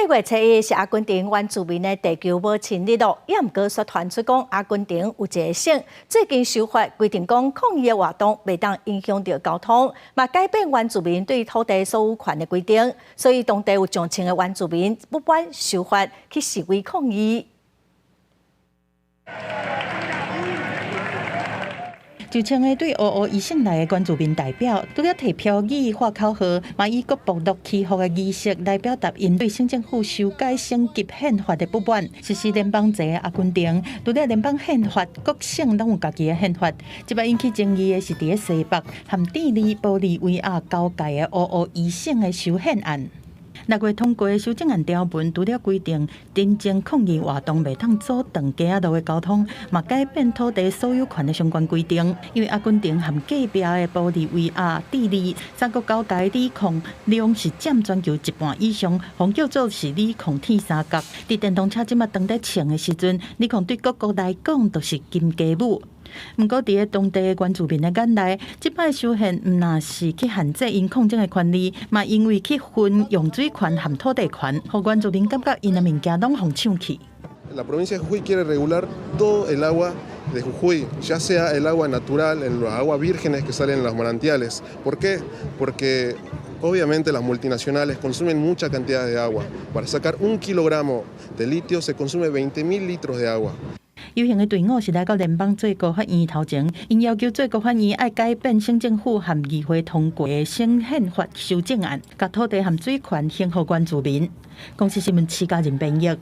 月初一是阿根廷原住民的地球母亲日咯，也毋过说传出讲阿根廷有一个省最近修法规定讲抗议的活动袂当影响到交通，嘛改变原住民对土地所有权的规定，所以当地有上千的原住民不满修法去示威抗议。 就像个对乌乌遗省内的原住民代表，拄了摕标语画口号，嘛以各部落祈福的仪式来表达因对省政府修改升级宪法的不满。实施联邦制的阿根廷，除了联邦宪法，各省拢有家己的宪法。即摆引起争议的是伫咧西北和智利、玻利维亚交界的乌乌遗省的修宪案。 6月通过修正案条文，除了规定真正抗议活动袂当阻断街仔路的交通，嘛改变土地所有权的相关规定。因为阿根廷和隔壁的玻利维亚、智利三国交界的锂矿量是占全球一半以上，互叫做是锂矿铁三角。伫电动车即马当在穿的时阵，锂矿对各国来讲都是金鸡母。 不过，伫咧当地原住民的眼内，即摆修宪毋但是去限制因抗争的权利，嘛因为去分用水权和土地权，互原住民感觉因的物件拢互抢去。La provincia de Jujuy quiere regular todo el agua de Jujuy, ya sea el agua natural, el agua vírgenes que salen en los manantiales. ¿Por qué? Porque obviamente las multinacionales consumen mucha cantidad de agua. Para sacar 1 kilogramo de litio se consume 20.000 litros de agua. 游行的队伍是来到联邦最高法院头前，因要求最高法院要改变省政府和议会通过的省宪法修正案，把土地和水权还给原住民。公司新闻7家人编译。